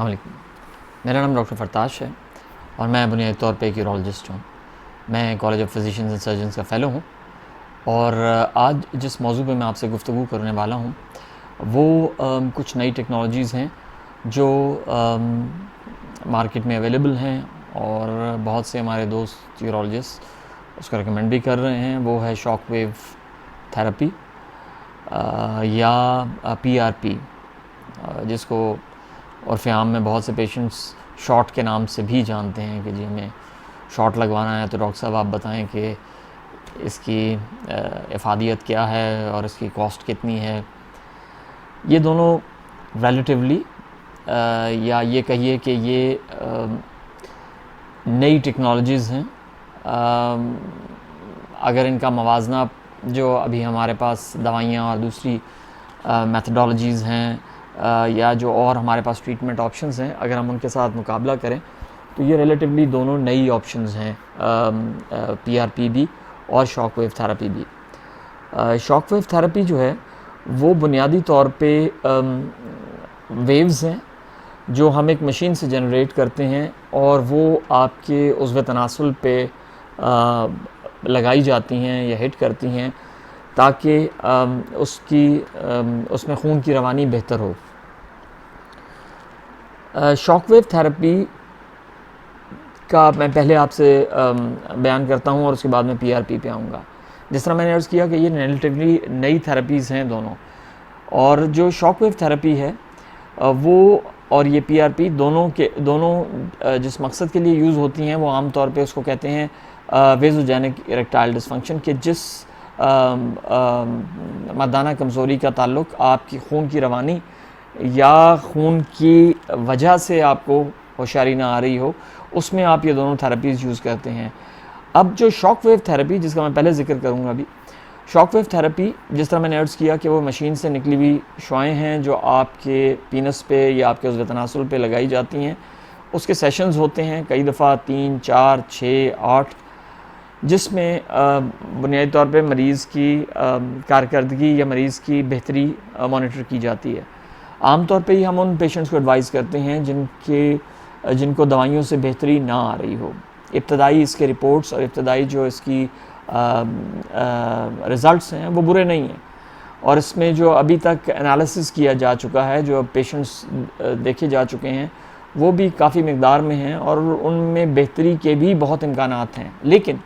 السلام علیکم، میرا نام ڈاکٹر فرتاش ہے اور میں بنیادی طور پہ ایک یورولوجسٹ ہوں۔ میں college of physicians and surgeons کا فیلو ہوں اور آج جس موضوع پہ میں آپ سے گفتگو کرنے والا ہوں وہ کچھ نئی ٹیکنالوجیز ہیں جو مارکیٹ میں اویلیبل ہیں اور بہت سے ہمارے دوست یورولوجسٹ اس کو ریکمینڈ بھی کر رہے ہیں۔ وہ ہے شاک ویو تھراپی یا پی آر پی، جس کو عرف عام میں بہت سے پیشنٹس شاٹ کے نام سے بھی جانتے ہیں کہ جی ہمیں شاٹ لگوانا ہے تو ڈاکٹر صاحب آپ بتائیں کہ اس کی افادیت کیا ہے اور اس کی کاسٹ کتنی ہے۔ یہ دونوں ریلیٹیولی یا یہ کہیے کہ یہ نئی ٹیکنالوجیز ہیں۔ اگر ان کا موازنہ جو ابھی ہمارے پاس دوائیاں اور دوسری میتھڈالوجیز ہیں یا جو اور ہمارے پاس ٹریٹمنٹ آپشنز ہیں، اگر ہم ان کے ساتھ مقابلہ کریں تو یہ ریلیٹیولی دونوں نئی آپشنز ہیں، پی آر پی بھی اور شاک ویو تھراپی بھی۔ شاک ویو تھراپی جو ہے وہ بنیادی طور پہ ویوز ہیں جو ہم ایک مشین سے جنریٹ کرتے ہیں اور وہ آپ کے عضو تناسل پہ لگائی جاتی ہیں یا ہٹ کرتی ہیں تاکہ اس میں خون کی روانی بہتر ہو۔ شاک ویو تھراپی کا میں پہلے آپ سے بیان کرتا ہوں اور اس کے بعد میں پی آر پی پہ آؤں گا۔ جس طرح میں نے عرض کیا کہ یہ ریلیٹیولی نئی تھراپیز ہیں دونوں، اور جو شاک ویو تھراپی ہے وہ اور یہ پی آر پی دونوں جس مقصد کے لیے یوز ہوتی ہیں وہ عام طور پہ اس کو کہتے ہیں ویزوجینک اریکٹائل ڈسفنکشن، کہ جس مردانہ کمزوری کا تعلق آپ کی خون کی روانی یا خون کی وجہ سے آپ کو ہوشیاری نہ آ رہی ہو، اس میں آپ یہ دونوں تھراپیز یوز کرتے ہیں۔ اب جو شاک ویو تھراپی جس کا میں پہلے ذکر کروں گا ابھی، شاک ویو تھراپی جس طرح میں نے عرض کیا کہ وہ مشین سے نکلی ہوئی شعاعیں ہیں جو آپ کے پینس پہ یا آپ کے عضو تناسل پہ لگائی جاتی ہیں۔ اس کے سیشنز ہوتے ہیں کئی دفعہ 3، 4، 6، 8، جس میں بنیادی طور پہ مریض کی کارکردگی یا مریض کی بہتری مانیٹر کی جاتی ہے۔ عام طور پہ ہی ہم ان پیشنٹس کو ایڈوائز کرتے ہیں جن کو دوائیوں سے بہتری نہ آ رہی ہو۔ ابتدائی اس کے رپورٹس اور ابتدائی جو اس کی رزلٹس ہیں وہ برے نہیں ہیں، اور اس میں جو ابھی تک انالیسس کیا جا چکا ہے، جو پیشنٹس دیکھے جا چکے ہیں وہ بھی کافی مقدار میں ہیں اور ان میں بہتری کے بھی بہت امکانات ہیں۔ لیکن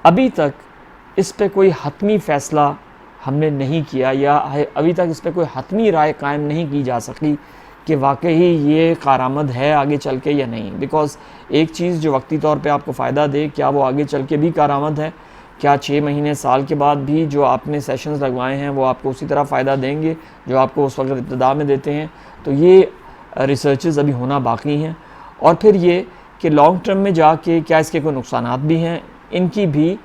ابھی تک اس پہ کوئی حتمی فیصلہ ہم نے نہیں کیا یا ابھی تک اس پہ کوئی حتمی رائے قائم نہیں کی جا سکی کہ واقعی یہ کارآمد ہے آگے چل کے یا نہیں۔ بیکاز ایک چیز جو وقتی طور پہ آپ کو فائدہ دے، کیا وہ آگے چل کے بھی کارآمد ہے؟ کیا 6 مہینے سال کے بعد بھی جو آپ نے سیشنز لگوائے ہیں وہ آپ کو اسی طرح فائدہ دیں گے جو آپ کو اس وقت ابتدا میں دیتے ہیں؟ تو یہ ریسرچز ابھی ہونا باقی ہیں۔ اور پھر یہ کہ لانگ ٹرم میں جا کے کیا اس کے کوئی نقصانات بھی ہیں، ان کی بھی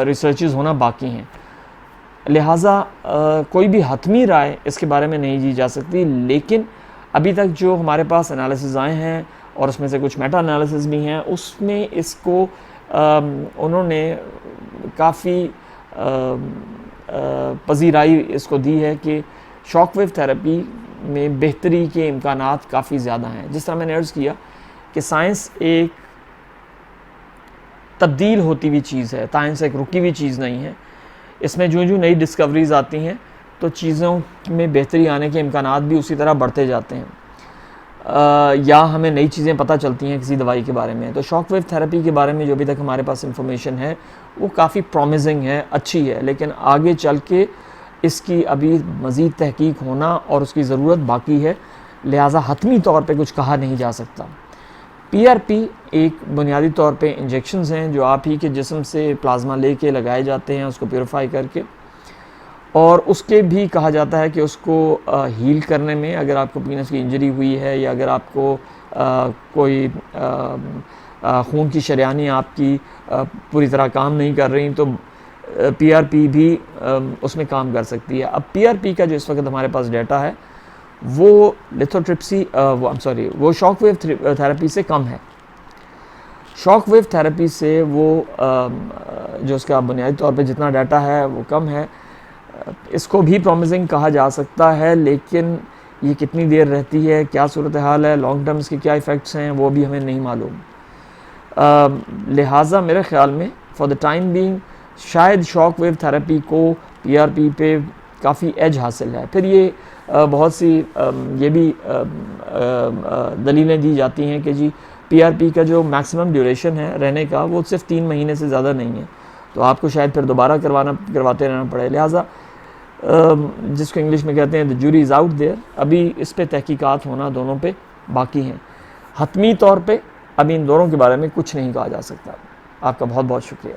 ریسرچز ہونا باقی ہیں۔ لہٰذا کوئی بھی حتمی رائے اس کے بارے میں نہیں دی جا سکتی، لیکن ابھی تک جو ہمارے پاس انالیسز آئے ہیں اور اس میں سے کچھ میٹا انالیسز بھی ہیں، اس میں اس کو انہوں نے کافی پذیرائی اس کو دی ہے کہ شاک ویو تھراپی میں بہتری کے امکانات کافی زیادہ ہیں۔ جس طرح میں نے عرض کیا کہ سائنس ایک تبدیل ہوتی ہوئی چیز ہے، سائنس ایک رکی ہوئی چیز نہیں ہے۔ اس میں جو نئی ڈسکوریز آتی ہیں تو چیزوں میں بہتری آنے کے امکانات بھی اسی طرح بڑھتے جاتے ہیں، یا ہمیں نئی چیزیں پتہ چلتی ہیں کسی دوائی کے بارے میں۔ تو شاک ویو تھراپی کے بارے میں جو ابھی تک ہمارے پاس انفارمیشن ہے وہ کافی پرومزنگ ہے، اچھی ہے، لیکن آگے چل کے اس کی ابھی مزید تحقیق ہونا اور اس کی ضرورت باقی ہے، لہٰذا حتمی طور پہ کچھ کہا نہیں جا سکتا۔ پی آر پی ایک بنیادی طور پہ انجیکشنز ہیں جو آپ ہی کے جسم سے پلازما لے کے لگائے جاتے ہیں، اس کو پیوریفائی کر کے، اور اس کے بھی کہا جاتا ہے کہ اس کو ہیل کرنے میں، اگر آپ کو پینس کی انجری ہوئی ہے یا اگر آپ کو کوئی خون کی شریانیں آپ کی پوری طرح کام نہیں کر رہی تو پی آر پی بھی اس میں کام کر سکتی ہے۔ اب پی آر پی کا جو اس وقت ہمارے پاس ڈیٹا ہے وہ لیتھوٹرپسی وہ شاک ویو تھراپی سے کم ہے۔ شاک ویو تھراپی سے وہ جو اس کا بنیادی طور پہ جتنا ڈیٹا ہے وہ کم ہے۔ اس کو بھی پرومزنگ کہا جا سکتا ہے، لیکن یہ کتنی دیر رہتی ہے, کیا صورتحال ہے, لانگ ٹرم اس کے کیا ایفیکٹس ہیں, وہ بھی ہمیں نہیں معلوم. لہٰذا میرے خیال میں فار دا ٹائم بینگ شاید شاک ویو تھراپی کو پی آر پی پہ کافی ایج حاصل ہے. پھر یہ بہت سی یہ بھی دلیلیں دی جاتی ہیں کہ جی پی آر پی کا جو میکسیمم ڈیوریشن ہے رہنے کا وہ صرف 3 مہینے سے زیادہ نہیں ہے, تو آپ کو شاید پھر دوبارہ کرواتے رہنا پڑے. لہٰذا جس کو انگلش میں کہتے ہیں the jury is out there, ابھی اس پہ تحقیقات ہونا دونوں پہ باقی ہیں. حتمی طور پہ ابھی ان دونوں کے بارے میں کچھ نہیں کہا جا سکتا. آپ کا بہت بہت شکریہ.